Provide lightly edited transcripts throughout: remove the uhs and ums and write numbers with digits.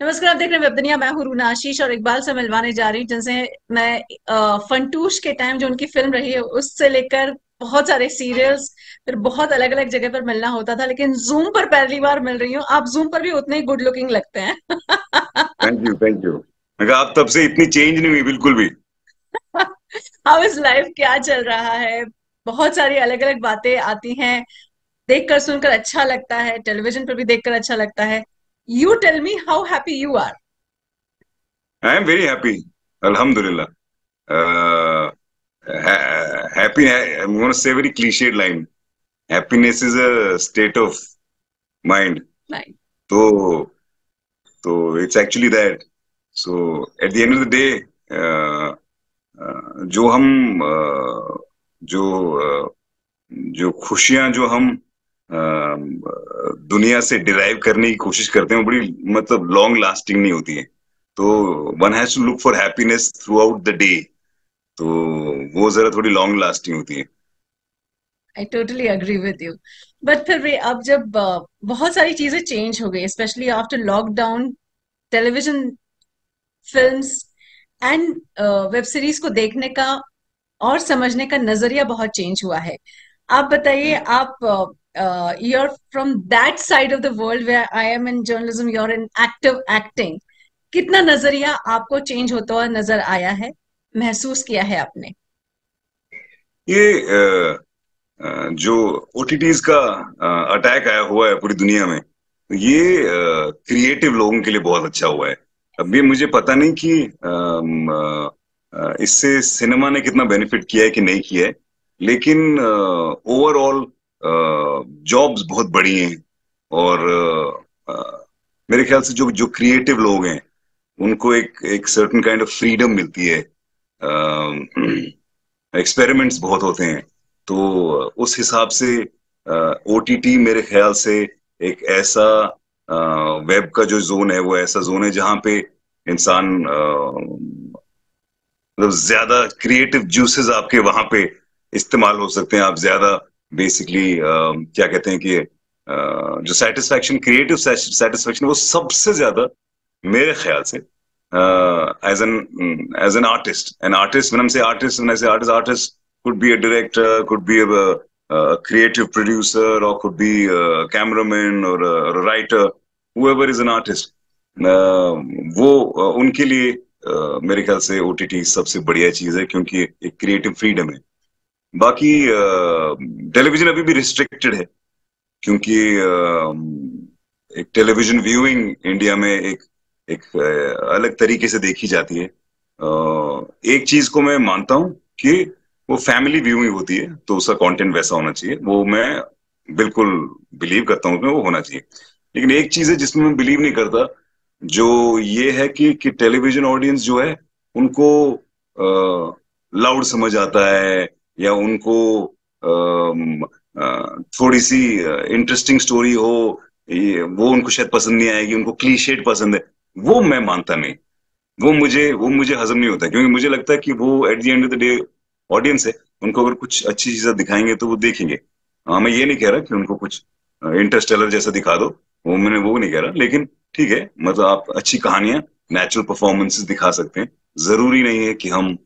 नमस्कार, आप देख रहे हैं वेब दुनिया। मैं हूं रूना आशीष और इकबाल से मिलवाने जा रही हूँ जिनसे मैं फंटूश के टाइम जो उनकी फिल्म रही है उससे लेकर बहुत सारे सीरियल्स, फिर बहुत अलग अलग जगह पर मिलना होता था, लेकिन जूम पर पहली बार मिल रही हूँ। आप जूम पर भी उतने ही गुड लुकिंग लगते हैं। Thank you thank you. मैं कहा आप तब से इतनी चेंज नहीं हुई बिल्कुल भी। हाउ इज लाइफ, क्या चल रहा है? बहुत सारी अलग अलग बातें आती हैं, देखकर सुनकर अच्छा लगता है, टेलीविजन पर भी देखकर अच्छा लगता है। You tell me how happy you are. I am very happy. अल्हम्दुलिल्लाह। Happy I am gonna say very cliched line. Happiness is a state of mind. तो it's actually that. So at the end of the day जो हम जो अ, जो खुशियां जो हम दुनिया से डिराइव करने की कोशिश करते हैं वो बड़ी मतलब लॉन्ग लास्टिंग नहीं होती है। तो one has to look for happiness throughout the day. तो वो जरा थोड़ी लॉन्ग लास्टिंग होती है। I totally agree with you. But फिर भी अब जब बहुत सारी चीजें चेंज हो गई, specially after lockdown, television, films and web series को देखने का और समझने का नजरिया बहुत चेंज हुआ है। आप बताइए, आप you are from that side of the world where I am in journalism, you are in active acting. कितना नजरिया आपको चेंज होता हुआ नजर आया है, महसूस किया है आपने? ये जो ओटीटीज का अटैक आया हुआ है पूरी दुनिया में, ये क्रिएटिव लोगों के लिए बहुत अच्छा हुआ है। अभी मुझे पता नहीं कि इससे सिनेमा ने कितना बेनिफिट किया है कि नहीं किया है, लेकिन ओवरऑल जॉब्स बहुत बढ़ी हैं। और मेरे ख्याल से जो जो क्रिएटिव लोग हैं उनको एक एक सर्टेन काइंड ऑफ फ्रीडम मिलती है। एक्सपेरिमेंट्स बहुत होते हैं। तो उस हिसाब से ओटीटी मेरे ख्याल से एक ऐसा वेब का जो जोन है वो ऐसा जोन है जहां पे इंसान मतलब ज्यादा क्रिएटिव जूसेस आपके वहां पे इस्तेमाल हो सकते हैं। आप ज्यादा बेसिकली क्या कहते हैं कि जो सेटिस्फैक्शन क्रिएटिव सेटिस्फैक्शन वो सबसे ज्यादा मेरे ख्याल से as an artist an artist when I say artist when I say artist artist could be a director, could be a creative producer, or could be a cameraman or a writer, whoever is an artist. वो उनके लिए मेरे ख्याल से OTT सबसे बढ़िया चीज है क्योंकि एक क्रिएटिव फ्रीडम है। बाकी टेलीविजन अभी भी रिस्ट्रिक्टेड है क्योंकि एक टेलीविजन व्यूइंग इंडिया में एक एक अलग तरीके से देखी जाती है। एक चीज को मैं मानता हूँ कि वो फैमिली व्यूइंग होती है तो उसका कंटेंट वैसा होना चाहिए, वो मैं बिल्कुल बिलीव करता हूँ उसमें वो होना चाहिए। लेकिन एक चीज है जिसमें मैं बिलीव नहीं करता, जो ये है कि टेलीविजन ऑडियंस जो है उनको लाउड समझ आता है या उनको थोड़ी सी इंटरेस्टिंग स्टोरी हो, वो उनको शायद पसंद नहीं आएगी, उनको क्लीशेड पसंद है। वो मैं मानता नहीं। वो मुझे हजम नहीं होता क्योंकि मुझे लगता है कि वो eight the end of the day audience है। उनको अगर कुछ अच्छी चीजें दिखाएंगे तो वो देखेंगे। हाँ, मैं ये नहीं कह रहा कि उनको कुछ इंटरस्टेलर जैसा दिखा दो, मैंने वो नहीं कह रहा, लेकिन ठीक है मतलब आप अच्छी कहानियां नेचुरल परफॉर्मेंसेस दिखा सकते हैं। जरूरी नहीं है कि हम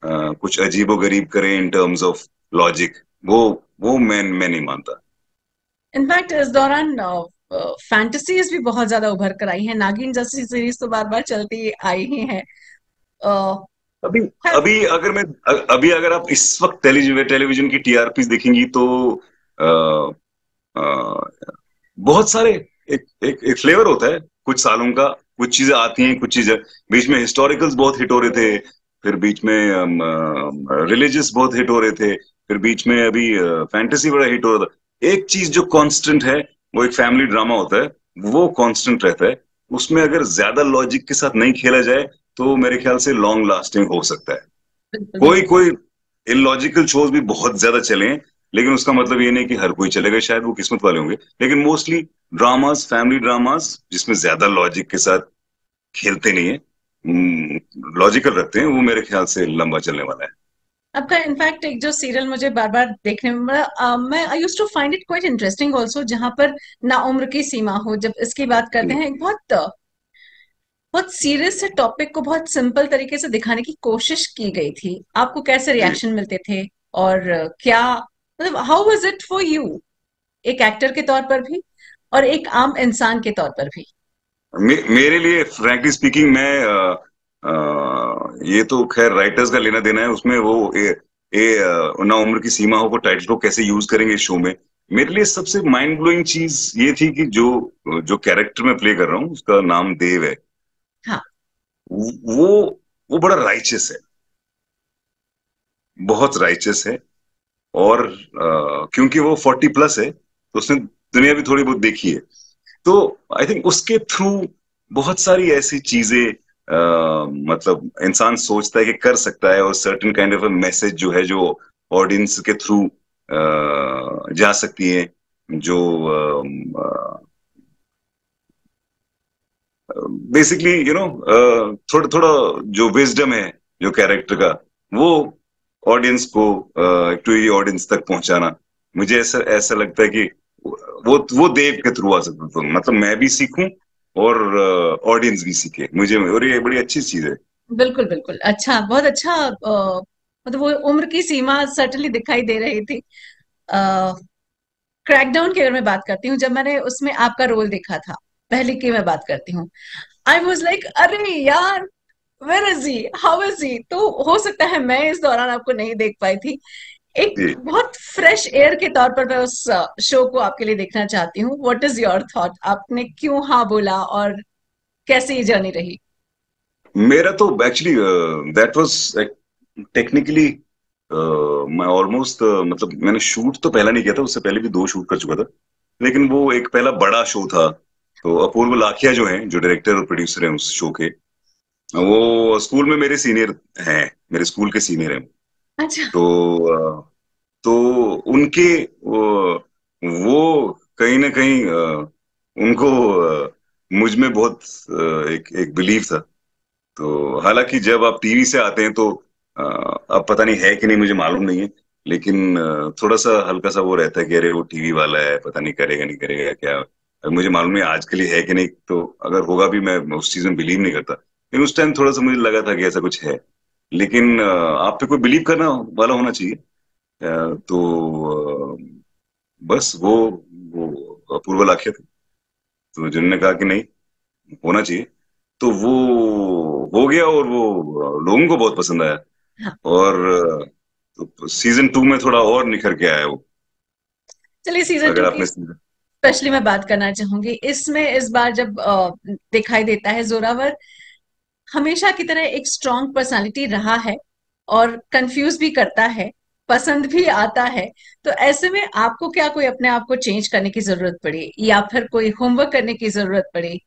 कुछ अजीबो गरीब करें इन टर्म्स ऑफ लॉजिक। वो वो मैं नहीं मानता। इनफैक्ट इस दौरान फैंटेसीज भी बहुत ज्यादा उभर कर आई हैं। नागिन जैसी सीरीज तो बार बार चलती आई ही है। अभी खैर, अभी अगर मैं अभी अगर आप इस वक्त टेलीविजन टेलीविजन की टीआरपी देखेंगी तो आ, आ, बहुत सारे एक फ्लेवर होता है कुछ सालों का। कुछ चीजें आती हैं, कुछ चीजें बीच में हिस्टोरिकल्स बहुत हिट हो रहे थे, फिर बीच में रिलीजियस बहुत हिट हो रहे थे, फिर बीच में अभी फैंटेसी बड़ा हिट हो रहा था। एक चीज जो कांस्टेंट है वो एक फैमिली ड्रामा होता है, वो कांस्टेंट रहता है। उसमें अगर ज्यादा लॉजिक के साथ नहीं खेला जाए तो मेरे ख्याल से लॉन्ग लास्टिंग हो सकता है। बिल्कुल कोई बिल्कुल। कोई इलॉजिकल शोज भी बहुत ज्यादा चले हैं, लेकिन उसका मतलब ये नहीं कि हर कोई चलेगा, शायद वो किस्मत वाले होंगे। लेकिन मोस्टली ड्रामास, फैमिली ड्रामास जिसमें ज्यादा लॉजिक के साथ खेलते नहीं है, लॉजिकल रखते हैं, वो मेरे ख्याल से लंबा चलने वाला है। आपका इनफैक्ट एक जो सीरियल मुझे बार बार देखने में बड़ा मैं I used to find it quite interesting also, जहां पर ना उम्र की सीमा हो। जब इसकी बात करते हैं, एक बहुत बहुत सीरियस से टॉपिक को बहुत सिंपल तरीके से दिखाने की कोशिश की गई थी। आपको कैसे जी। रिएक्शन मिलते थे? और क्या मतलब how was it for you, एक एक्टर के तौर पर भी और एक आम इंसान के तौर पर भी? मेरे लिए फ्रैंकली स्पीकिंग मैं ये तो खैर राइटर्स का लेना देना है उसमें, वो ना उम्र की सीमा हो को टाइटल को कैसे यूज करेंगे इस शो में। मेरे लिए सबसे माइंड ब्लोइंग चीज ये थी कि जो जो कैरेक्टर मैं प्ले कर रहा हूँ उसका नाम देव है। हाँ। वो वो बड़ा राइचस है, बहुत राइचस है। और क्योंकि वो 40+ है तो उसने दुनिया भी थोड़ी बहुत देखी है। तो आई थिंक उसके थ्रू बहुत सारी ऐसी चीजें मतलब इंसान सोचता है कि कर सकता है, और सर्टेन काइंड ऑफ मैसेज जो है जो ऑडियंस के थ्रू जा सकती है, जो बेसिकली थोड़ा थोड़ा जो विजडम है जो कैरेक्टर का, वो ऑडियंस को टू ये ऑडियंस तक पहुंचाना, मुझे ऐसा ऐसा लगता है कि वो देव के थ्रू आ सकता है। तो मतलब मैं भी सीखूं और ऑडियंस भी सीखे मुझे, और ये बड़ी अच्छी चीज है। बिल्कुल बिल्कुल, अच्छा, बहुत अच्छा। मतलब वो उम्र की सीमा सर्टनली दिखाई दे रही थी। क्रैकडाउन की अगर मैं बात करती हूँ, जब मैंने उसमें आपका रोल देखा था, पहले की मैं बात करती हूँ, आई वॉज लाइक अरे यार, where is he, how is he. तो हो सकता है मैं इस दौरान आपको नहीं देख पाई थी। एक जी। बहुत फ्रेश एयर के तौर पर मैं उस शो को आपके लिए देखना चाहती हूँ। व्हाट इज योर थॉट, आपने क्यों हाँ बोला और कैसे ये जर्नी रही? मेरा तो एक्चुअली दैट वाज टेक्निकली मैं ऑलमोस्ट मतलब मैंने शूट तो पहला नहीं किया था, उससे पहले भी 2 शूट कर चुका था, लेकिन वो एक पहला बड़ा शो था। तो अपूर्व लाखिया जो हैं, जो डायरेक्टर और प्रोड्यूसर हैं उस शो के, वो स्कूल में मेरे सीनियर हैं, मेरे स्कूल के सीनियर हैं। अच्छा। तो तो उनके वो कहीं ना कहीं उनको मुझ में बहुत एक एक बिलीव था। तो हालांकि जब आप टीवी से आते हैं तो अब पता नहीं है कि नहीं, मुझे मालूम नहीं है, लेकिन थोड़ा सा हल्का सा वो रहता है कि अरे वो टीवी वाला है, पता नहीं करेगा नहीं करेगा क्या। अब मुझे मालूम नहीं आज के लिए है कि नहीं, तो अगर होगा भी मैं उस चीज में बिलीव नहीं करता, लेकिन उस टाइम थोड़ा सा मुझे लगा था कि ऐसा कुछ है। लेकिन आप पे कोई बिलीव करना वाला होना चाहिए। तो बस वो अपूर्व लाखे थे, तो जिन्होंने कहा कि नहीं होना चाहिए, तो वो हो गया, और वो लोगों को बहुत पसंद आया। हाँ, और तो सीजन 2 में थोड़ा और निखर के आया वो। चलिए सीजन अगर 2 की आपने सीजन स्पेशली मैं बात करना चाहूंगी। इसमें इस बार जब दिखाई देता है, जोरावर हमेशा की तरह एक स्ट्रॉन्ग पर्सनालिटी रहा है और कंफ्यूज भी करता है, पसंद भी आता है। तो ऐसे में आपको क्या कोई अपने आप को चेंज करने की जरूरत पड़ी या फिर कोई होमवर्क करने की जरूरत पड़ी?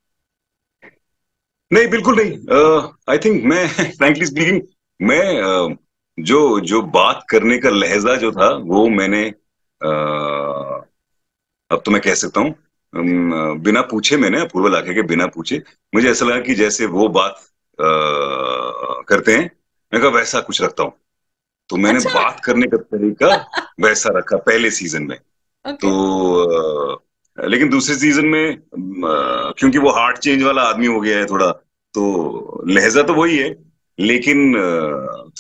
नहीं, बिल्कुल नहीं। आई थिंक मैं फ्रैंकली स्पीकिंग मैं जो जो बात करने का लहजा जो था वो मैंने अब तो मैं कह सकता हूँ बिना पूछे, मैंने अपूर्व लाखे के बिना पूछे मुझे ऐसा लगा कि जैसे वो बात करते हैं, मैं कहा वैसा कुछ रखता हूँ। तो मैंने अच्छा। बात करने का तरीका वैसा रखा पहले सीजन में। ओके। तो लेकिन दूसरे सीजन में क्योंकि वो हार्ट चेंज वाला आदमी हो गया है थोड़ा, तो लहजा तो वही है, लेकिन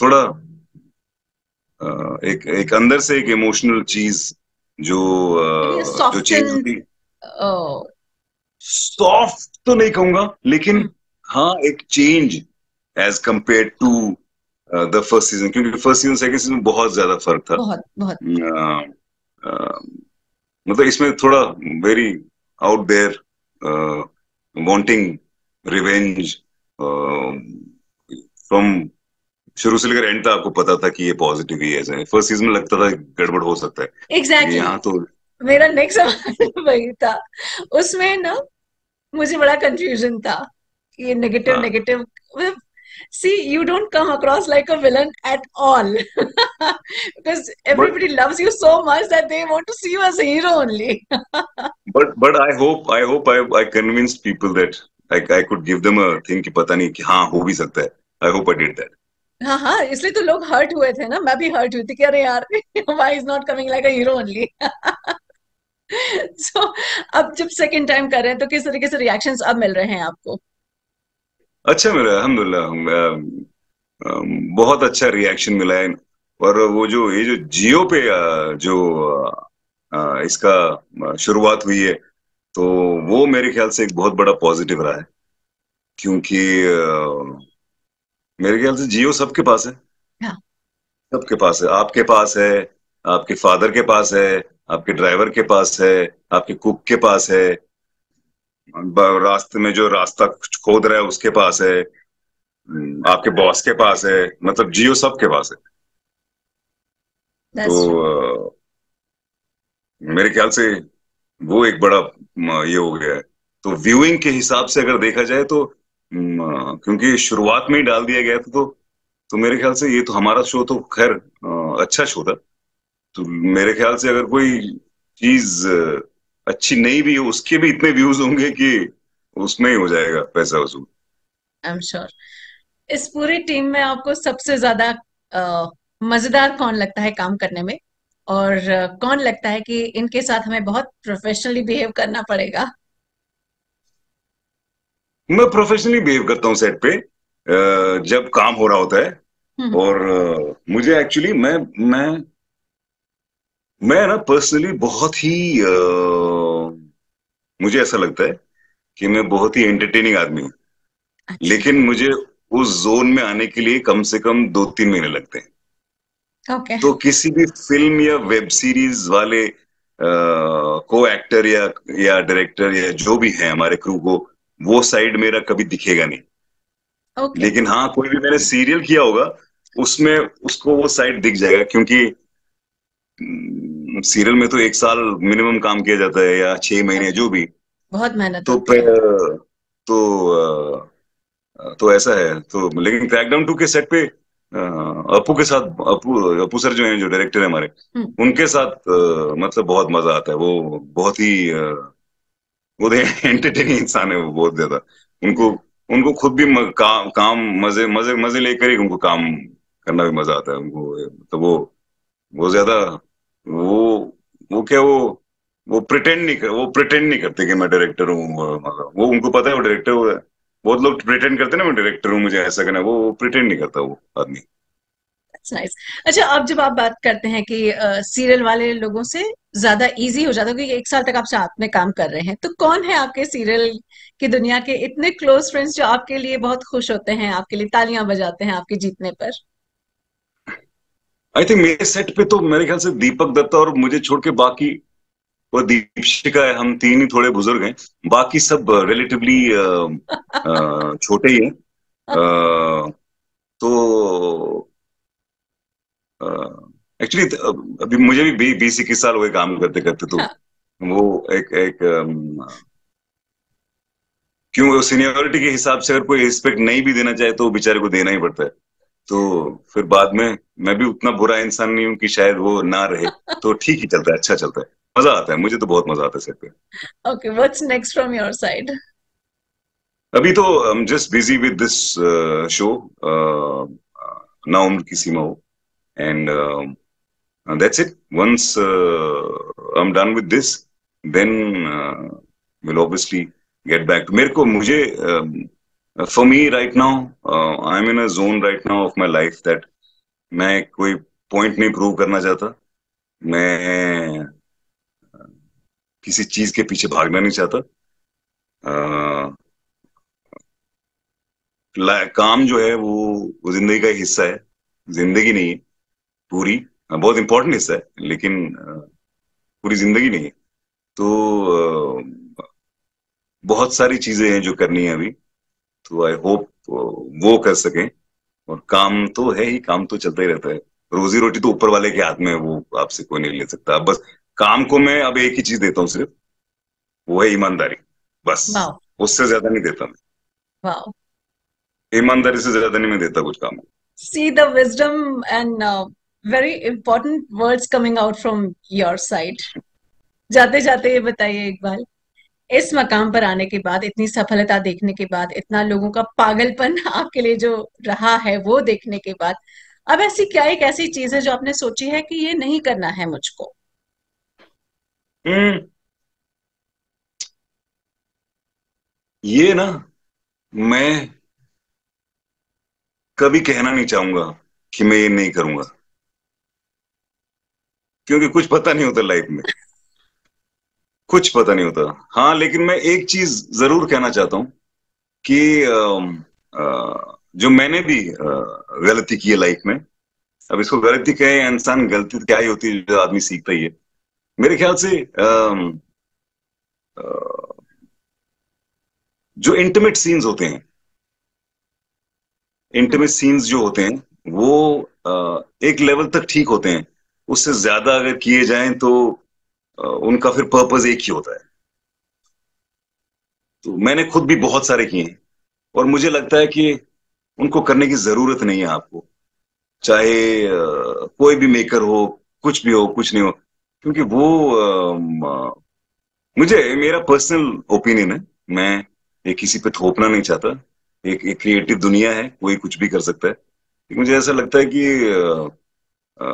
थोड़ा एक एक अंदर से एक इमोशनल चीज जो जो चेंज सॉफ्टन। होती। सॉफ्ट तो नहीं कहूंगा, लेकिन हाँ एक change as compared to the first season, क्योंकि फर्स्ट सीजन सेकंड सीजन में बहुत ज्यादा फर्क था। बहुत बहुत। मतलब इसमें थोड़ा very out there, wanting revenge from शुरू से लेकर एंड तक आपको पता था कि ये पॉजिटिव ही है। फर्स्ट सीजन में लगता था गड़बड़ हो सकता है, लेकिन एग्जैक्टली यहाँ तो exactly. मेरा नेक्स्ट सवाल वही था। उसमें ना मुझे बड़ा कंफ्यूजन था कि ये नेगेटिव हाँ। Negative, see, you don't come across like a villain at all. Because but everybody loves you so much that they want to see you as a hero only. But I convinced people that I could give them a thing कि पता नहीं कि हाँ हो भी सकता है। I hope I did that. हाँ हाँ, इसलिए तो लोग हर्ट हुए थे ना, मैं भी हर्ट हुई थी कि अरे यार, why is not coming like a hero only. So अब जब सेकंड टाइम कर रहे हैं तो किस तरीके से रिएक्शंस अब मिल रहे हैं आपको? अच्छा मेरा अल्हम्दुलिल्लाह। बहुत अच्छा रिएक्शन मिला है। और वो जो ये जो जियो पे जो इसका शुरुआत हुई है, तो वो मेरे ख्याल से एक बहुत बड़ा पॉजिटिव रहा है। क्योंकि मेरे ख्याल से जियो सबके पास है। हाँ। सबके पास है, आपके पास है, आपके फादर के पास है, आपके ड्राइवर के पास है, आपके कुक के पास है, रास्ते में जो रास्ता खोद रहा है उसके पास है, आपके बॉस के पास है। मतलब जियो सबके पास है। तो दैट्स ट्रू। मेरे ख्याल से वो एक बड़ा ये हो गया है। तो व्यूइंग के हिसाब से अगर देखा जाए तो क्योंकि शुरुआत में ही डाल दिया गया था, तो मेरे ख्याल से ये तो हमारा शो तो खैर अच्छा शो था। तो मेरे ख्याल से अगर कोई चीज अच्छी नहीं भी हो, उसके भी इतने व्यूज होंगे कि उसमें ही हो जाएगा पैसा वसूल। I am sure. इस पूरी टीम में आपको सबसे ज्यादा मजेदार कौन लगता है काम करने में? और कौन लगता है कि इनके साथ हमें बहुत प्रोफेशनली बिहेव करना पड़ेगा? मैं प्रोफेशनली बिहेव करता हूँ सेट पे, जब काम हो रहा होता है। हम्म। और मुझे एक्चुअली मैं मैं ना पर्सनली बहुत ही मुझे ऐसा लगता है कि मैं बहुत ही एंटरटेनिंग आदमी हूँ। अच्छा। लेकिन मुझे उस जोन में आने के लिए कम से कम 2-3 महीने लगते हैं। ओके। तो किसी भी फिल्म या वेब सीरीज वाले को एक्टर या डायरेक्टर या जो भी है हमारे क्रू को, वो साइड मेरा कभी दिखेगा नहीं। ओके। लेकिन हाँ, कोई भी मैंने सीरियल किया होगा, उसमें उसको वो साइड दिख जाएगा। क्योंकि सीरियल में तो 1 साल मिनिमम काम किया जाता है, या 6 महीने जो भी। बहुत मेहनत तो होती है। तो तो ऐसा है। तो लेकिन क्रैकडाउन 2 के सेट पे अपू के साथ, अपू अपू सर जो हैं, जो डायरेक्टर है हमारे, हम्म। उनके साथ मतलब बहुत मजा आता है। वो बहुत ही वो एंटरटेनिंग इंसान है, वो बहुत ज्यादा। उनको उनको खुद भी काम मजे मजे मजे लेकर ही उनको काम करना भी मजा आता है उनको। तो वो ज्यादा वो वो क्या वो प्रिटेंड नहीं करते कि मैं डायरेक्टर हूँ। वो उनको पता है वो डायरेक्टर है। बहुत लोग प्रिटेंड करते हैं ना, मैं डायरेक्टर हूँ, मुझे ऐसा करना है। वो प्रिटेंड नहीं करता वो आदमी। नाइस। अच्छा, अब जब आप बात करते हैं कि सीरियल वाले लोगों से ज्यादा इजी हो जाता है क्योंकि 1 साल तक आप साथ में काम कर रहे हैं, तो कौन है आपके सीरियल की दुनिया के इतने क्लोज फ्रेंड्स जो आपके लिए बहुत खुश होते हैं, आपके लिए तालियां बजाते हैं आपके जीतने पर? आई थिंक मेरे सेट पे तो मेरे ख्याल से दीपक दत्ता और मुझे छोड़ के बाकी, वो दीपशिका है, हम तीन ही थोड़े बुजुर्ग हैं। बाकी सब रिलेटिवली छोटे ही हैं। तो एक्चुअली अभी मुझे भी 20-21 साल हुए काम करते करते। तो हाँ। वो एक एक क्यों सीनियरिटी के हिसाब से अगर कोई रिस्पेक्ट नहीं भी देना चाहे तो वो बेचारे को देना ही पड़ता है। तो फिर बाद में मैं भी उतना बुरा इंसान नहीं हूँ कि शायद वो ना रहे। तो ठीक ही चलता है, अच्छा चलता है। मजा आता है, मुझे तो बहुत मजा आता है सेट पे। Okay, what's next from your side? अभी तो I am just busy with this show, ना उम्र की सीमा हो। And that's it. Once I am done with this, then will obviously get back to मेरे को मुझे for me right now, I am in a zone right now of my life that मैं कोई पॉइंट नहीं prove करना चाहता। मैं किसी चीज के पीछे भागना नहीं चाहता। अ, काम जो है वो जिंदगी का एक हिस्सा है। जिंदगी नहीं है पूरी। बहुत इंपॉर्टेंट हिस्सा है, लेकिन पूरी जिंदगी नहीं है। तो बहुत सारी चीजें हैं जो करनी है अभी। तो आई होप वो कर सकें। और काम तो है ही, काम तो चलता ही रहता है। रोजी रोटी तो ऊपर वाले के हाथ में है, वो आपसे कोई नहीं ले सकता। अब बस काम को मैं अब एक ही चीज देता हूँ सिर्फ, वो है ईमानदारी। बस वाओ। उससे ज्यादा नहीं देता मैं। वाओ। ईमानदारी से ज्यादा नहीं मैं देता कुछ काम। See the wisdom and very important words coming out from your side. जाते जाते ये बताइए एक बार, इस मकाम पर आने के बाद, इतनी सफलता देखने के बाद, इतना लोगों का पागलपन आपके लिए जो रहा है वो देखने के बाद, अब ऐसी क्या एक ऐसी चीज है जो आपने सोची है कि ये नहीं करना है मुझको? हम्म ये ना, मैं कभी कहना नहीं चाहूंगा कि मैं ये नहीं करूंगा, क्योंकि कुछ पता नहीं होता लाइफ में, कुछ पता नहीं होता। हाँ, लेकिन मैं एक चीज जरूर कहना चाहता हूँ कि जो मैंने भी गलती की है लाइफ में, अब इसको गलती कहे या इंसान, गलती तो क्या ही होती है, जो आदमी सीखता ही है। मेरे ख्याल से जो इंटीमेट सीन्स होते हैं, इंटीमेट सीन्स जो होते हैं वो एक लेवल तक ठीक होते हैं। उससे ज्यादा अगर किए जाएं तो उनका फिर पर्पस एक ही होता है। तो मैंने खुद भी बहुत सारे किए हैं, और मुझे लगता है कि उनको करने की जरूरत नहीं है आपको, चाहे कोई भी मेकर हो, कुछ भी हो, कुछ नहीं हो, क्योंकि वो मुझे, मेरा पर्सनल ओपिनियन है, मैं ये किसी पे थोपना नहीं चाहता। एक क्रिएटिव दुनिया है, कोई कुछ भी कर सकता है, लेकिन मुझे ऐसा लगता है कि अ,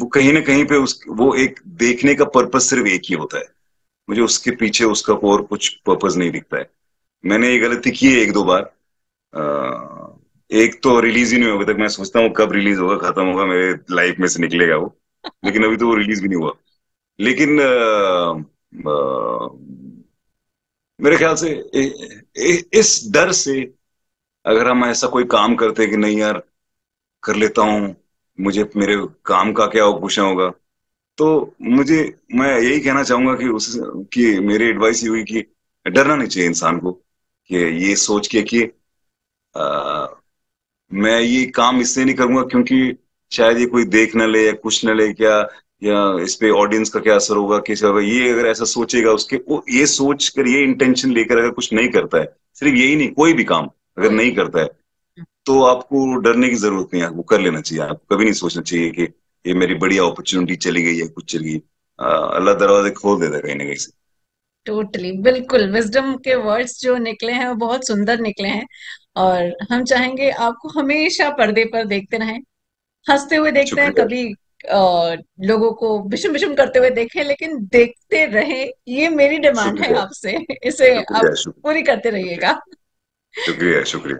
वो कहीं ना कहीं पे उस वो एक देखने का पर्पस सिर्फ एक ही होता है। मुझे उसके पीछे उसका और कुछ पर्पस नहीं दिखता है। मैंने ये गलती की है एक दो बार। एक तो रिलीज ही नहीं हुआ अभी तक, मैं सोचता हूँ कब रिलीज होगा, खत्म होगा, मेरे लाइफ में से निकलेगा वो, लेकिन अभी तो वो रिलीज भी नहीं हुआ। लेकिन मेरे ख्याल से इस डर से, अगर हम ऐसा कोई काम करते हैं कि नहीं यार, कर लेता हूँ, मुझे मेरे काम का क्या पूछना होगा, तो मुझे, मैं यही कहना चाहूंगा कि मेरी एडवाइस ये हुई कि डरना नहीं चाहिए इंसान को, कि ये सोच के कि आ, मैं ये काम इसलिए नहीं करूंगा क्योंकि शायद ये कोई देख ना ले या कुछ ना ले क्या, या इस पे ऑडियंस का क्या असर होगा, कैसे होगा, ये अगर ऐसा सोचेगा, उसके वो ये सोच कर, ये इंटेंशन लेकर अगर कुछ नहीं करता है, सिर्फ यही नहीं, कोई भी काम अगर कोई नहीं भी। करता है, तो आपको डरने की जरूरत नहीं है, आपको कर लेना चाहिए। आपको कभी नहीं सोचना चाहिए कि ये मेरी बढ़िया अपॉर्चुनिटी चली गई है, कुछ चली गई। अल्लाह दरवाजे खोल देता है कहीं ना कहीं से। टोटली, बिल्कुल विजडम के वर्ड्स जो निकले हैं वो बहुत सुंदर निकले हैं। और हम चाहेंगे आपको हमेशा पर्दे पर देखते रहें, हंसते हुए देखते हैं, शुक्रिया, कभी लोगों को बिशम बिशम करते हुए देखें, लेकिन देखते रहें, ये मेरी डिमांड है शुक्रिया, आपसे। इसे शुक्रिया, आप शुक्रिया, पूरी करते शुक्रिया, रहिएगा। शुक्रिया, शुक्रिया।